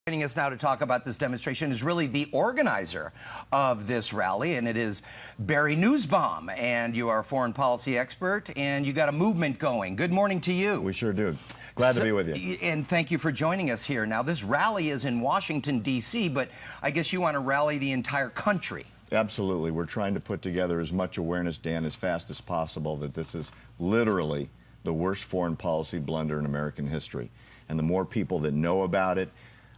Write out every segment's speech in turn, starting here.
Joining us now to talk about this demonstration is really the organizer of this rally, and it is Barry Nussbaum. And you are a foreign policy expert, and you got a movement going. Good morning to you. We sure do. Glad to be with you. And thank you for joining us here. Now, this rally is in Washington, D.C., but I guess you want to rally the entire country. Absolutely. We're trying to put together as much awareness, Dan, as fast as possible that this is literally the worst foreign policy blunder in American history. And the more people that know about it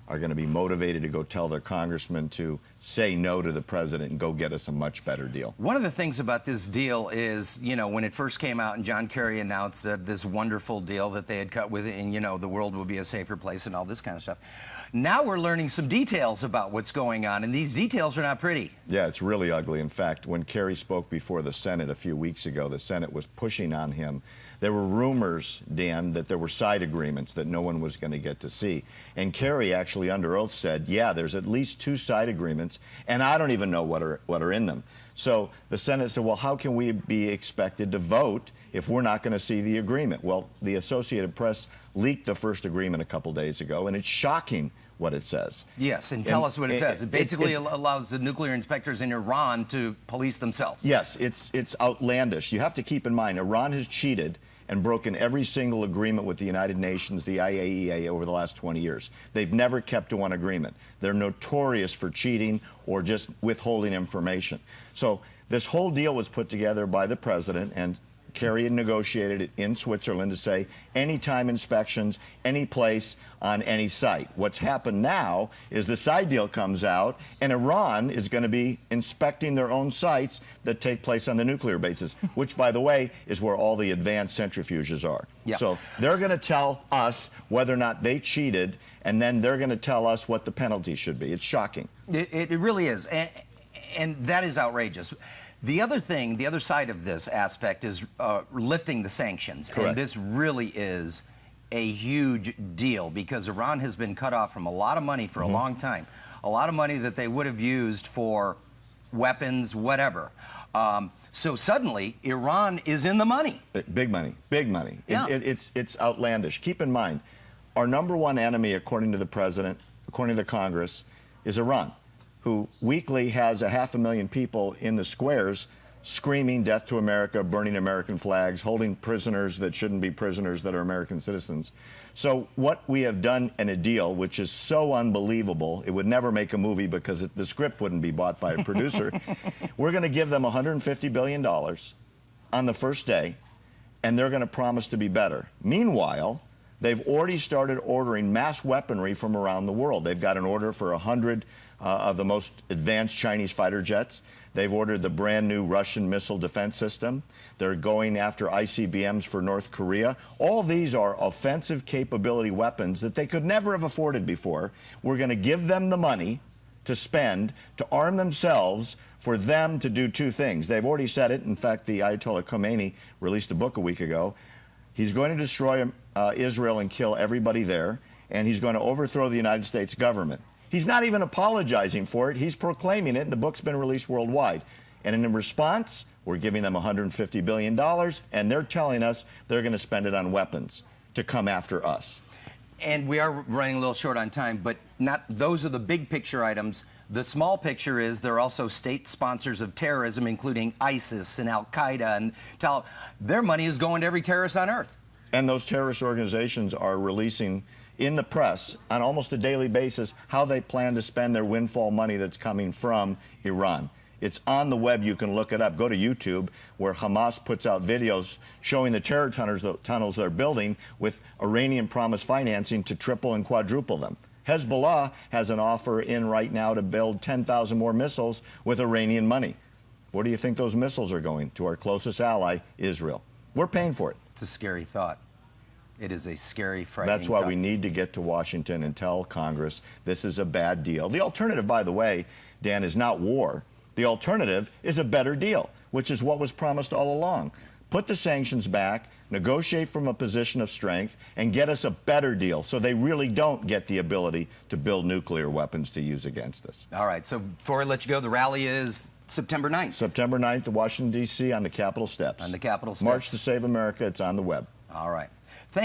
are going to be motivated to go tell their congressman to say no to the president and go get us a much better deal. One of the things about this deal is, you know, when it first came out and John Kerry announced that this wonderful deal that they had cut with it and, you know, the world will be a safer place and all this kind of stuff. Now we're learning some details about what's going on, and these details are not pretty. Yeah, it's really ugly. In fact, when Kerry spoke before the Senate a few weeks ago, the Senate was pushing on him. There were rumors, Dan, that there were side agreements that no one was going to get to see. And Kerry actually under oath said, yeah, there's at least 2 side agreements, and I don't even know what are in them. So the Senate said, well, how can we be expected to vote if we're not going to see the agreement? Well, the Associated Press leaked the first agreement a couple days ago, and it's shocking what it says. Yes, and tell us what it says. It basically allows the nuclear inspectors in Iran to police themselves. Yes, it's outlandish. You have to keep in mind, Iran has cheated and broken every single agreement with the United Nations, the IAEA, over the last 20 years. They've never kept to one agreement. They're notorious for cheating or just withholding information. So this whole deal was put together by the president, and Kerry had negotiated it in Switzerland to say anytime inspections, any place, on any site. What's happened now is the side deal comes out, and Iran is going to be inspecting their own sites that take place on the nuclear bases, which, by the way, is where all the advanced centrifuges are. Yep. So they're going to tell us whether or not they cheated, and then they're going to tell us what the penalty should be. It's shocking. It really is, and that is outrageous. The other thing, the other side of this aspect is lifting the sanctions. Correct. And this really is a huge deal because Iran has been cut off from a lot of money for a long time. A lot of money that they would have used for weapons, whatever. So suddenly, Iran is in the money. Big money, big money. Yeah. It's outlandish. Keep in mind, our #1 enemy, according to the president, according to the Congress, is Iran, who weekly has 500,000 people in the squares screaming death to America, burning American flags, holding prisoners that shouldn't be prisoners that are American citizens. So what we have done in a deal, which is so unbelievable, it would never make a movie because the script wouldn't be bought by a producer. We're going to give them $150 billion on the first day, and they're going to promise to be better. Meanwhile, they've already started ordering mass weaponry from around the world. They've got an order for 100 of the most advanced Chinese fighter jets. They've ordered the brand new Russian missile defense system. They're going after ICBMs for North Korea. All these are offensive capability weapons that they could never have afforded before. We're going to give them the money to spend to arm themselves for them to do 2 things. They've already said it. In fact, the Ayatollah Khomeini released a book a week ago. He's going to destroy Israel and kill everybody there, and he's going to overthrow the United States government. He's not even apologizing for it. He's proclaiming it, and the book's been released worldwide. And in response, we're giving them $150 billion, and they're telling us they're going to spend it on weapons to come after us. And we are running a little short on time, but not those are the big picture items. The small picture is they're also state sponsors of terrorism, including ISIS and Al-Qaeda, and their money is going to every terrorist on earth. And those terrorist organizations are releasing in the press on almost a daily basis how they plan to spend their windfall money that's coming from Iran. It's on the web. You can look it up. Go to YouTube, where Hamas puts out videos showing the terror tunnels they're building with Iranian promised financing to triple and quadruple them. Hezbollah has an offer in right now to build 10,000 more missiles with Iranian money. Where do you think those missiles are going? To our closest ally, Israel. We're paying for it. It's a scary thought. It is a scary, frightening That's why thought. we need to get to Washington and tell Congress this is a bad deal. The alternative, by the way, Dan, is not war. The alternative is a better deal, which is what was promised all along. Put the sanctions back, negotiate from a position of strength, and get us a better deal so they really don't get the ability to build nuclear weapons to use against us. All right, so before I let you go, the rally is September 9th. September 9th in Washington, D.C. on the Capitol steps. On the Capitol steps. March to Save America. It's on the web. All right.